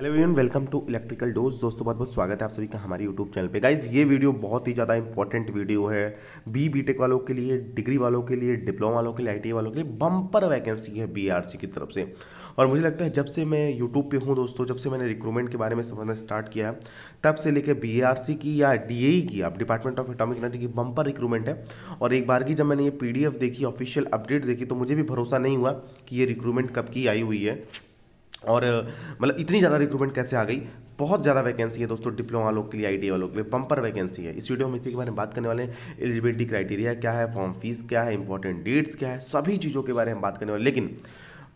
Hello everyone, welcome to electrical dose. दोस्तों बहुत बहुत स्वागत है आप सभी का हमारे यूट्यूब चैनल पे। गाइज ये वीडियो बहुत ही ज़्यादा इंपॉर्टेंट वीडियो है। बीटेक वालों के लिए, डिग्री वालों के लिए, डिप्लोमा वालों के लिए, आईटीआई वालों के लिए बम्पर वैकेंसी है बीआरसी की तरफ से। और मुझे लगता है जब से मैं यूट्यूब पे हूँ दोस्तों, जब से मैंने रिक्रूटमेंट के बारे में समझना स्टार्ट किया है, तब से लेकर बीआरसी की या डीएई की, आप डिपार्टमेंट ऑफ एटॉमिक एनर्जी की बम्पर रिक्रूटमेंट है। और एक बार की जब मैंने ये पीडीएफ देखी, ऑफिशियल अपडेट देखी, तो मुझे भी भरोसा नहीं हुआ कि ये रिक्रूटमेंट कब की आई हुई है और मतलब इतनी ज़्यादा रिक्रूटमेंट कैसे आ गई। बहुत ज़्यादा वैकेंसी है दोस्तों, डिप्लोमा वालों के लिए, आईटीआई वालों के लिए बम्पर वैकेंसी है। इस वीडियो में इसी के बारे में बात करने वाले हैं। एलिजिबिलिटी क्राइटेरिया क्या है, फॉर्म फीस क्या है, इंपॉर्टेंट डेट्स क्या है, सभी चीज़ों के बारे में बात करने वाले। लेकिन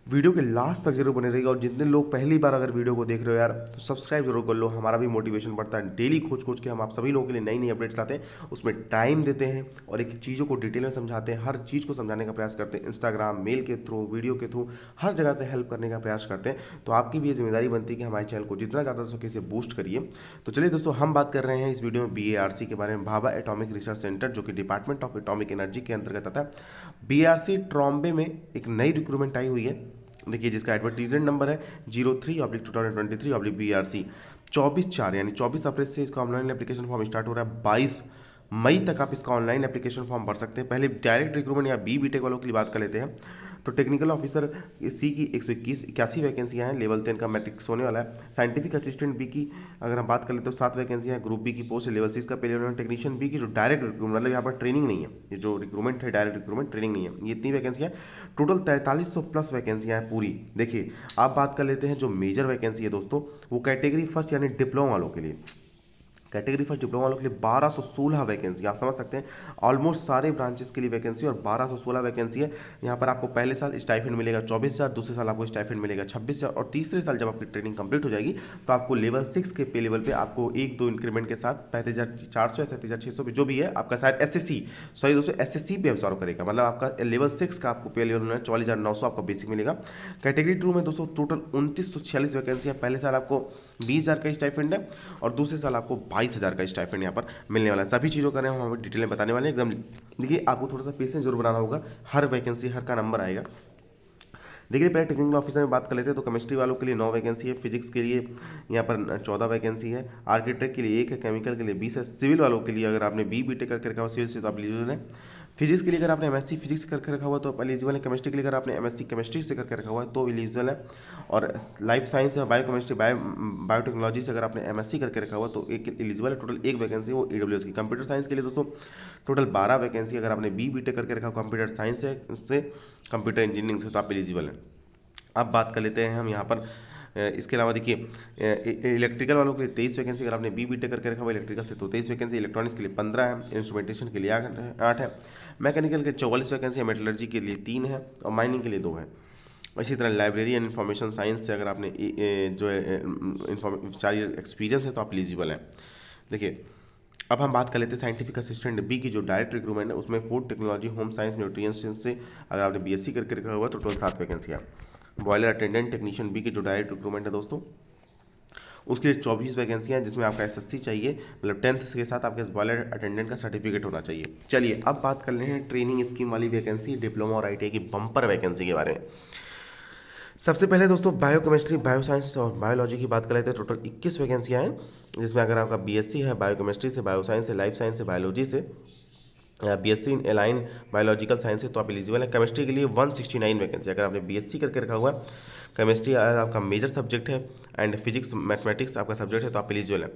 वीडियो के लास्ट तक जरूर बने रहिएगा। और जितने लोग पहली बार अगर वीडियो को देख रहे हो यार, तो सब्सक्राइब जरूर कर लो, हमारा भी मोटिवेशन बढ़ता है। डेली खोज खोज के हम आप सभी लोगों के लिए नई नई अपडेट्स लाते हैं, उसमें टाइम देते हैं और एक चीज़ों को डिटेल में समझाते हैं, हर चीज़ को समझाने का प्रयास करते हैं। इंस्टाग्राम, मेल के थ्रू, वीडियो के थ्रू, हर जगह से हेल्प करने का प्रयास करते हैं। तो आपकी भी ये जिम्मेदारी बनती है कि हमारे चैनल को जितना ज़्यादा सके इसे बूस्ट करिए। तो चलिए दोस्तों, हम बात कर रहे हैं इस वीडियो में बीएआरसी के बारे में। भाभा एटॉमिक रिसर्च सेंटर, जो कि डिपार्टमेंट ऑफ एटॉमिक एनर्जी के अंतर्गत आता है। बीआरसी ट्रॉम्बे में एक नई रिक्रूटमेंट आई हुई है। देखिए, जिसका एडवर्टीजमेंट नंबर है 03/2023/BRC 24/4, यानी 24 अप्रैल से इसका ऑनलाइन एप्लीकेशन फॉर्म स्टार्ट हो रहा है। 22 मई तक आप इसका ऑनलाइन एप्लीकेशन फॉर्म भर सकते हैं। पहले डायरेक्ट रिक्रूटमेंट या बीटेक वालों की बात कर लेते हैं। तो टेक्निकल ऑफिसर सी की 181 वैकेंसियाँ हैं, लेवल 10 का मैट्रिक्स होने वाला है। साइंटिफिक असिस्टेंट बी की अगर हम बात कर लेते तो 7 वैकेंसियाँ हैं। ग्रुप बी की पोस्ट है, लेवल 6 का पे लेवल। टेक्नीशियन बी की जो डायरेक्ट रिक्रूटमेंट, मतलब यहाँ पर ट्रेनिंग नहीं है, ये जो रिक्रूटमेंट है डायरेक्ट रिक्रूटमेंट, ट्रेनिंग नहीं है। ये इतनी वैकेंसियाँ, टोटल 4300 प्लस वैकेंसियाँ हैं पूरी। देखिए, आप बात कर लेते हैं जो मेजर वैकेंसी है दोस्तों, वो कैटेगरी फर्स्ट यानी डिप्लोमा वालों के लिए। कैटेगरी फर्स्ट डिप्लोमा वालों के लिए 1216 वैकेंसी, आप समझ सकते हैं, ऑलमोस्ट सारे ब्रांचेस के लिए वैकेंसी। और 1216 वैकेंसी है। यहाँ पर आपको पहले साल स्टाइफेंड मिलेगा 24,000, दूसरे साल आपको स्टाइफेंड मिलेगा 26,000, और तीसरे साल जब आपकी ट्रेनिंग कंप्लीट हो जाएगी तो आपको लेवल 6 के पे लेवल पे आपको 1-2 इंक्रीमेंट के साथ 35,400 या 37,600 जो भी है आपका, शायद एसएससी, सॉरी दोस्तों, एसएससी पे अब्जॉर्व करेगा। मतलब आपका लेवल 6 का आपको पे लेवल 44,900 आपका बेसिक मिलेगा। कैटेगरी 2 में दोस्तों टोटल 2946 वैकेंसियाँ। पहले साल आपको 20,000 का स्टाइफेंड है और दूसरे साल आपको 22,000 का स्टाइफेंड यहाँ पर मिलने वाला है। सभी चीज़ों का हम हमें डिटेल में बताने वाले हैं एकदम। देखिए, आपको थोड़ा सा पेशेंस जरूर बनाना होगा, हर वैकेंसी हर का नंबर आएगा। देखिए, पहले टेक्निकल ऑफिसर में बात कर लेते हैं। तो केमिस्ट्री वालों के लिए 9 वैकेंसी है, फिजिक्स के लिए यहाँ पर 14 वैकेंसी है, आर्किटेक्ट के लिए 1 है, केमिकल के लिए 20 है। सिविल वालों के लिए अगर आपने बीटेक करके रखा हुआ सिविल से तो आप एलिजिबल है। फिजिक्स के लिए अगर आपने एमएससी फिजिक्स करके रखा हुआ तो आप एलिजिबल है। केमिस्ट्री के लिए अगर आपने एमएससी केमिस्ट्री से करके रखा हुआ है तो एलिजिबल है। और लाइफ साइंस है, बायोकेमिस्ट्री, बायोटेक्नोलॉजी से अगर आपने एमएससी करके रखा हुआ तो एक एलिजिबल है। टोटल 1 वैकेंसी वो ईडब्ल्यूएस की। कंप्यूटर साइंस के लिए दोस्तों टोटल 12 वैकेंसी। अगर आपने बीटेक करके रखा कंप्यूटर साइंस से, उससे कंप्यूटर इंजीनियरिंग से, तो आप एलिजिबल हैं। अब बात कर लेते हैं हम यहाँ पर इसके अलावा देखिए, इलेक्ट्रिकल वालों के लिए 23 वैकेंसी। अगर आपने बीटेक करके रखा हुआ इलेक्ट्रिकल से तो 23 वैकेंसी। इलेक्ट्रॉनिक्स के लिए 15 है, इंस्ट्रूमेंटेशन के लिए 8 है, मैकेनिकल के 44 वैकेंसी है, मेटलर्जी के लिए 3 है और माइनिंग के लिए 2 है। इसी तरह लाइब्रेरी एंड इन्फॉर्मेशन साइंस से अगर आपने जो है 4 ईयर एक्सपीरियंस है तो आप एलिजिबल हैं। देखिए, अब हम बात कर लेते हैं साइंटिफिक असिस्टेंट बी की जो डायरेक्ट रिक्रूटमेंट है, उसमें food technology, home science, nutrition से अगर आपने बीएससी करके रखा हुआ तो टोटल 7 वैकेंसियाँ। बॉयलर अटेंडेंट टेक्नीशियन बी की जो डायरेक्ट रिक्रूटमेंट है दोस्तों, उसके लिए 24 वैकेंसियाँ हैं, जिसमें आपका एसएससी चाहिए, मतलब 10th के साथ आपके बॉयलर अटेंडेंट का सर्टिफिकेट होना चाहिए। चलिए, अब बात कर रहे हैं ट्रेनिंग स्कीम वाली वैकेंसी, डिप्लोमा और आईटीआई की बम्पर वैकेंसी के बारे में। सबसे पहले दोस्तों बायोकेमिस्ट्री, बायोसाइंस और बायोलॉजी की बात कर लेते हैं। टोटल 21 वैकेंसियाँ हैं, जिसमें अगर आपका बीएससी है बायोकेमिस्ट्री से, बायोसाइंस से, लाइफ साइंस से, बायोलॉजी से, BSc in align biological science है तो आप एलिजिबल है। केमिस्ट्री के लिए 169 वैकेंसी। अगर आपने बीएससी करके रखा हुआ है, केमिस्ट्री आपका मेजर सब्जेक्ट है एंड फिजिक्स मैथमेटिक्स आपका सब्जेक्ट है तो आप एलिजिबल है।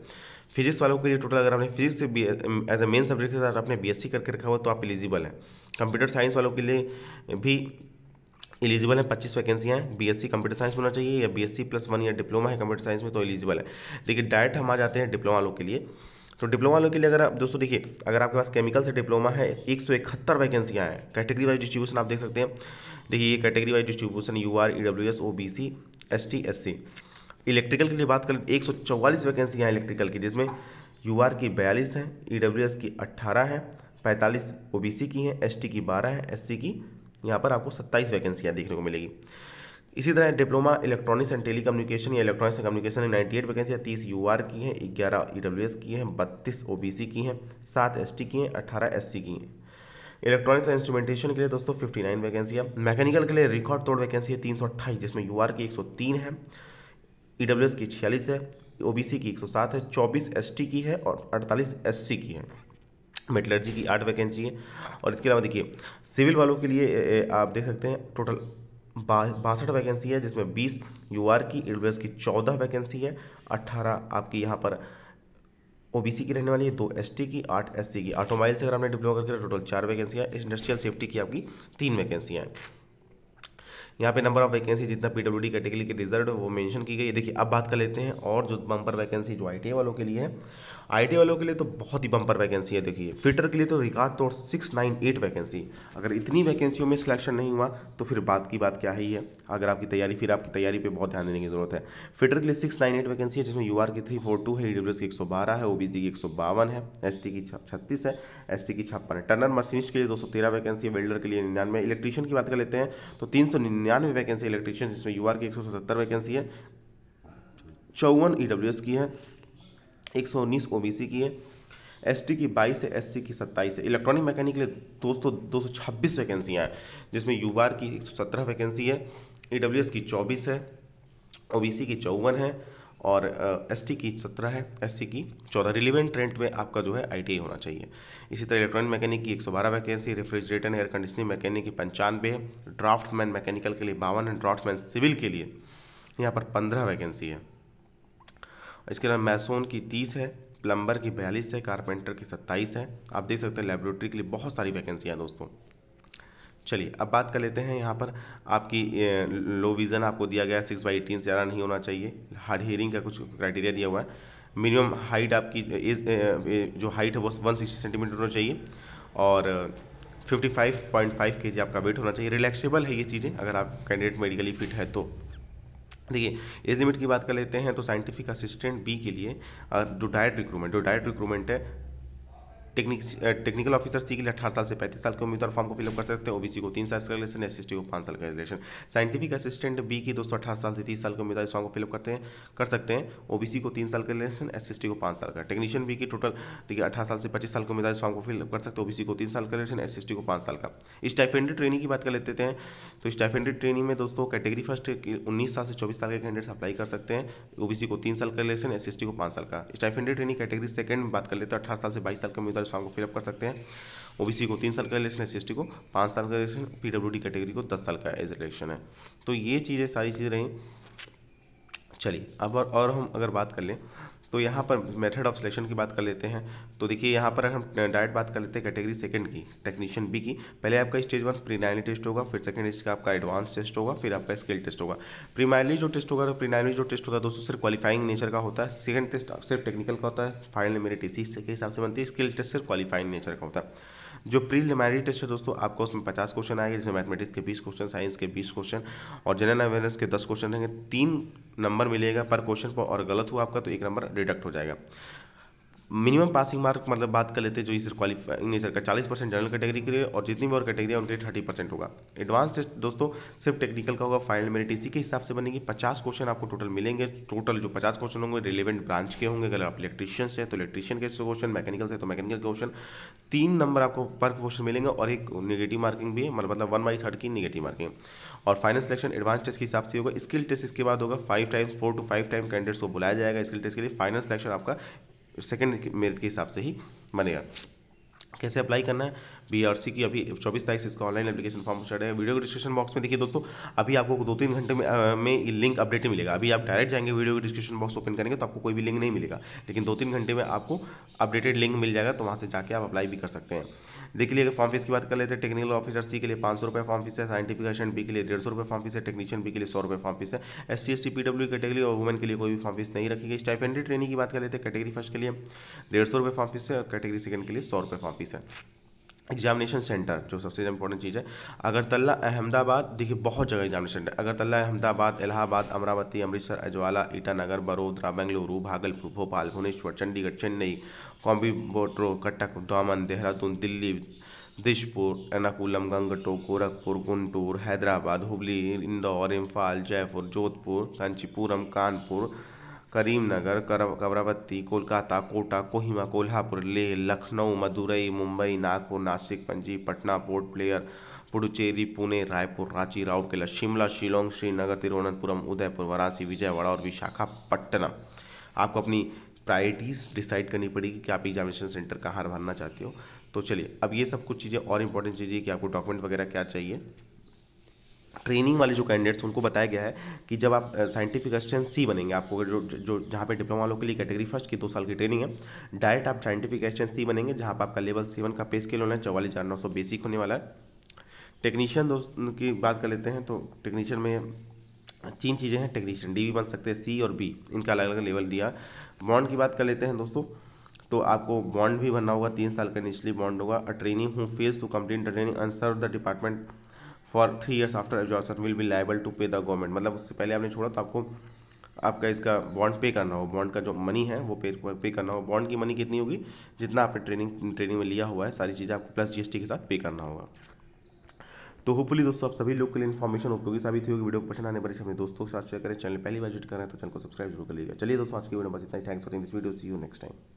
फिजिक्स वालों के लिए टोटल अगर आपने फिजिक्स से एज ए मेन सब्जेक्ट के साथ आपने बीएससी करके रखा हुआ तो आप एलिजिबल है। कंप्यूटर साइंस वालों के लिए भी एलिजिबल है, 25 वैकेंसियाँ हैं। बीएससी कंप्यूटर साइंस में होना चाहिए या बीएससी +1 ईयर डिप्लोमा है कंप्यूटर साइंस में तो एलिजिबल है। देखिए, डायरेक्ट हम आ जाते हैं डिप्लोमा वालों के लिए। तो डिप्लोमा वालों के लिए अगर आप दोस्तों देखिए, अगर आपके पास केमिकल से डिप्लोमा है 171 वैकेंसियाँ हैं। कैटेगरी वाइज डिस्ट्रीब्यूशन आप देख सकते हैं। देखिए, ये category wise distribution UR, EWS, OBC, ST, SC. Electrical के लिए बात करें 144 वैकेंसियाँ हैं इलेक्ट्रिकल की, जिसमें यूआर की 42 हैं, ईडब्ल्यूएस की 18 हैं, 45 ओबीसी की हैं, एसटी की 12 हैं, एससी की यहाँ पर आपको 27 वैकेंसियाँ देखने को मिलेगी। इसी तरह diploma electronics and telecommunication या इलेक्ट्रॉनिक्स एंड कम्युनिकेशन में 98 वैकेंसियाँ, 30 यूआर की हैं, 11 ईडब्ल्यूएस की हैं, 32 ओबीसी की हैं, 7 एसटी की हैं, 18 एससी की हैं। इलेक्ट्रॉनिक्स एंड इंस्ट्रूमेंटेशन के लिए दोस्तों 59 वैकेंसियाँ। मैकेनिकल के लिए रिकॉर्ड तोड़ वैकेंसी है 328, जिसमें यूआर की 103 है, EWS की 46 है, OBC की 107 है, 24 ST की है और 48 SC की है। मेटलर्जी की 8 वैकेंसी है। और इसके अलावा देखिए सिविल वालों के लिए आप देख सकते हैं टोटल 62 वैकेंसी है, जिसमें 20 UR की, EWS की 14 वैकेंसी है, 18 आपकी यहाँ पर OBC की रहने वाली है, 2 ST की, 8 SC की। ऑटोमोबाइल से अगर आपने डिप्लोमा करके टोटल 4 वैकेंसियाँ, इंडस्ट्रियल सेफ्टी की आपकी 3 वैकेंसियाँ हैं। यहाँ पे नंबर ऑफ वैकेंसी जितना PWD कैटेगरी के रिजर्व है वो मेंशन की गई है। देखिए अब बात कर लेते हैं और जो बम्पर वैकेंसी जो ITI वालों के लिए है, ITI वालों के लिए तो बहुत ही बम्पर वैकेंसी है। देखिए फिटर के लिए तो रिकॉर्ड तोड़ 698 वैकेंसी। अगर इतनी वैकेंसियों में सिलेक्शन नहीं हुआ तो फिर बात की बात क्या ही है। अगर आपकी तैयारी पे बहुत ध्यान देने की जरूरत है। फिटर के लिए 698 वैकेंसी है, जिसमें UR की 342 है, EWS की 112 है, OBC की 152 है, ST की 36 है, SC की 56 है। टर्नर मशीनिस्ट के लिए 213 वैकेंसी है, वेल्डर के लिए 99। इलेक्ट्रीशियन की बात कर लेते हैं तो 399 वैकेंसी इलेक्ट्रीशियन, जिसमें UR की 177 वैकेंसी है, 54 EWS की है, 119 OBC की है, ST की 22 है, SC की 27 है। इलेक्ट्रॉनिक मैकेनिक के लिए दोस्तों 226 वैकेंसियाँ हैं, जिसमें UR की 117 वैकेंसी है, EWS की 24 है, OBC की 54 है और ST की 17 है, SC की 14। रिलीवेंट ट्रेंड में आपका जो है ITI होना चाहिए। इसी तरह इलेक्ट्रॉनिक मैकेनिक की 112 vacancy, refrigerator air conditioning mechanic की 95 है, ड्राफ्ट्समैन मैकेनिकल के लिए 52 है, ड्राफ्ट्समैन सिविल के लिए यहाँ पर 15 वैकेंसी है। इसके अलावा मैसोन की 30 है, प्लम्बर की 42 है, कारपेंटर की 27 है। आप देख सकते हैं लेबोरेटरी के लिए बहुत सारी वैकेंसियाँ हैं दोस्तों। चलिए अब बात कर लेते हैं यहाँ पर आपकी लो विज़न आपको दिया गया है, 6/18 से ज़्यादा नहीं होना चाहिए। हार्ड हियरिंग का कुछ क्राइटेरिया दिया हुआ है। मिनिमम हाइट आपकी जो हाइट है वो 160 सेंटीमीटर होना चाहिए और 55.5 kg आपका वेट होना चाहिए। रिलैक्सेबल है ये चीज़ें अगर आप कैंडिडेट मेडिकली फिट है तो। देखिए एज लिमिट की बात कर लेते हैं तो साइंटिफिक असिस्टेंट बी के लिए जो डायरेक्ट रिक्रूटमेंट है, टेक्निकल ऑफिसर सी के लिए 18 साल से 35 साल के उम्मीदवार फॉर्म को फिलअप कर सकते हैं। OBC को 3 साल का रिलेशन, SST को 5 साल का रिलेशन। साइंटिफिक असिस्टेंट बी की दोस्तों 18 साल से 30 साल के उम्मीदवार इस फॉर्म को फिलअप कर सकते हैं। OBC को 3 साल का रिलेशन, SST को 5 साल का। टेक्नीशियन बी की टोटल देखिए 18 साल से 25 साल के उम्मीदवार इस फॉर्म को फिलअप कर सकते हैं। OBC को 3 साल का रिलेशन, SST को 5 साल का। स्टाइपेंडेड ट्रेनिंग की बात कर लेते हैं तो स्टाइपेंडेड ट्रेनिंग में दोस्तों कैटेगरी फर्स्ट 19 साल से 24 साल के कैंडिडेट्स अप्लाई कर सकते हैं। OBC को 3 साल का रिलेशन, SST को 5 साल का। स्टाइपेंडेड ट्रेनिंग कैटेगरी सेकंड में बात कर लेते हैं 18 साल से 22 साल के उम्मीदवार इस फॉर्म को फिलअप कर सकते हैं। OBC को 3 साल का रिलेशन, SST को 5 साल का रिलेशन, PWD कैटेगरी को 10 साल का एज रिलेशन है। तो ये चीज़ें सारी चीज़ें रहीं। चलिए अब और हम अगर बात कर लें तो यहाँ पर मेथड ऑफ सिलेक्शन की बात कर लेते हैं तो देखिए यहाँ पर हम डायरेक्ट बात कर लेते हैं कैटेगरी सेकंड की, टेक्नीशियन बी की। पहले आपका स्टेज 1 प्रीलाइनरी टेस्ट होगा, फिर सेकंड स्टेज का आपका एडवांस टेस्ट होगा, फिर आपका स्किल टेस्ट होगा। प्रीलाइनरी जो टेस्ट होगा, प्रीलाइनरी जो टेस्ट होता है दोस्तों सिर्फ क्वालिफाइंग नेचर का होता है। सेकंड टेस्ट सिर्फ टेक्निकल का होता है, फाइनल मेरिट इसी के हिसाब से बनती है। स्किल टेस्ट सिर्फ क्वालिफाइंग नेचर का होता है। जो प्रीलिमिनरी टेस्ट है दोस्तों आपको उसमें 50 क्वेश्चन आएंगे, जिसमें मैथमेटिक्स के 20 क्वेश्चन, साइंस के 20 क्वेश्चन और जनरल अवेयरनेस के 10 क्वेश्चन रहेंगे। 3 नंबर मिलेगा पर क्वेश्चन पर और गलत हुआ आपका तो 1 नंबर डिडक्ट हो जाएगा। मिनिमम पासिंग मार्क मतलब बात कर लेते हैं जो इस क्वालिफाइंग नेचर का 40% जनरल कैटेगरी के लिए और जितनी भी और कैटेगरी है उनके लिए 30% होगा। एडवांस टेस्ट दोस्तों सिर्फ टेक्निकल का होगा, फाइनल मेरिट इसी के हिसाब से बनेगी। 50 क्वेश्चन आपको टोटल मिलेंगे। टोटल जो 50 क्वेश्चन होंगे रिलेवेंट ब्रांच के होंगे। अगर आप इलेक्ट्रीशियन से तो इलेक्ट्रीशियन के क्वेश्चन, मैकेनिकल से तो मैकेनिकल क्वेश्चन। 3 नंबर आपको पर क्वेश्चन मिलेंगे और एक नेगेटिव मार्किंग भी है, मतलब 1/3 की नेगेटिव मार्किंग। और फाइनल सिलेक्शन एडवांस टेस्ट के हिसाब से होगा। स्किल टेस्ट इसके बाद होगा 4 to 5 टाइम कैंडिडेट्स को बुलाया जाएगा स्किल टेस्ट के लिए। फाइनल सिलेक्शन आपका सेकंड मेरिट के हिसाब से ही बनेगा। कैसे अप्लाई करना है, BRC की अभी 24 तारीख से इसका ऑनलाइन एप्लीकेशन फॉर्म स्टार्ट है। वीडियो के डिस्क्रिप्शन बॉक्स में देखिए दोस्तों अभी आपको 2-3 घंटे में लिंक अपडेट मिलेगा। अभी आप डायरेक्ट जाएंगे वीडियो के डिस्क्रिप्शन बॉक्स ओपन करेंगे तो आपको कोई भी लिंक नहीं मिलेगा, लेकिन 2-3 घंटे में आपको अपडेटेड लिंक मिल जाएगा तो वहाँ से जाके आप अप्लाई भी कर सकते हैं। देख लीजिए फॉर्म फीस की बात कर लेते हैं। टेक्निकल ऑफिसर सी के लिए 500 रुपये फॉर्म फीस है, साइंटिफिक असिस्टेंट बी के लिए 150 रुपये फॉर्म फीस है, टेक्नीशियन बी के लिए 100 रुपये फॉर्म फीस है। SC ST PW कैटेगरी और वुमेन के लिए कोई भी फॉर्म फीस नहीं रखी गई। स्टाइपेंडेड ट्रेनिंग की बात कर लेते हैं। कैटेगरी फर्स्ट के लिए 150 रुपये फॉर्म फीस है और कैटेगरी सेकंड के लिए 100 रुपये फॉर्म फीस है। एग्जामिनेशन सेंटर जो सबसे इंपॉर्टेंट चीज़ है, अगरतला अहमदाबाद, देखिए बहुत जगह एग्जामिनेशन सेंटर, अगरतला अहमदाबाद, इलाहाबाद, अमरावती, अमृतसर, अजवाला, ईटानगर, बड़ोदरा, बेंगलुरु, भागलपुर, भोपाल, भुवनेश्वर, चंडीगढ़, चेन्नई, कोयम्बटूर, कटक, दामन, देहरादून, दिल्ली, दिशपुर, एर्नाकुलम, गंगटोक, गोरखपुर, गुंटूर, हैदराबाद, हुबली, इंदौर, इम्फाल, जयपुर, जोधपुर, कांचीपुरम, कानपुर, करीमनगर, कवरावती, कोलकाता, कोटा, कोहिमा, कोल्हापुर, लेह, लखनऊ, मदुरई, मुंबई, नागपुर, नासिक, पणजी, पटना, पोर्ट ब्लेयर, पुडुचेरी, पुणे, रायपुर, रांची, राउरकेला, शिमला, शिलोंग, श्रीनगर, तिरुवनंतपुरम, उदयपुर, वाराणसी, विजयवाड़ा और विशाखापट्टनम। आपको अपनी प्रायोरिटीज़ डिसाइड करनी पड़ेगी कि आप एग्जामिनेशन सेंटर कहाँ भरना चाहते हो। तो चलिए, अब ये सब कुछ चीज़ें और इंपॉर्टेंट चीज़ें कि आपको डॉक्यूमेंट वगैरह क्या चाहिए। ट्रेनिंग वाले जो कैंडिडेट्स उनको बताया गया है कि जब आप साइंटिफिक असिस्टेंट सी बनेंगे, आपको जो जहाँ पे डिप्लोमा वालों के लिए कैटेगरी फर्स्ट की 2 साल की ट्रेनिंग है, डायरेक्ट आप साइंटिफिक असिस्टेंट सी बनेंगे, जहाँ पर आपका लेवल 7 का पे स्केल होना है, 44,900 बेसिक होने वाला है। टेक्नीशियन दोस्त की बात कर लेते हैं, तो टेक्नीशियन में 3 चीज़ें हैं। टेक्नीशियन डी भी बन सकते हैं, सी और बी, इनका अलग अलग लेवल दिया। बॉन्ड की बात कर लेते हैं दोस्तों, तो आपको बॉन्ड भी भरना होगा, 3 साल का इनिशियली बॉन्ड होगा। A training who fails to complete the training and serve the department for 3 years after absorption will be liable to pay the government. मतलब उससे पहले आपने छोड़ा तो आपको आपका इसका बॉन्ड पे करना हो, बॉन्ड का जो मनी है वो पे करना हो। बॉन्ड की मनी कितनी होगी, जितना आपने ट्रेनिंग में लिया हुआ है, सारी चीज़ें आपको प्लस जीएसटी के साथ पे करना होगा। तो होपफुली दोस्तों आप सभी लोग के लिए इन्फॉर्मेशन उपयोगी साबित हुई होगी। वीडियो को पसंद आने पर इसे अपने दोस्तों के साथ शेयर करें। चैनल पहली बार विजिट करें तो चैनल को सब्सक्राइब जरूर कर लीजिएगा। चलिए दोस्तों, आज की वीडियो में बस इतना ही। Thanks for this video, see you next time.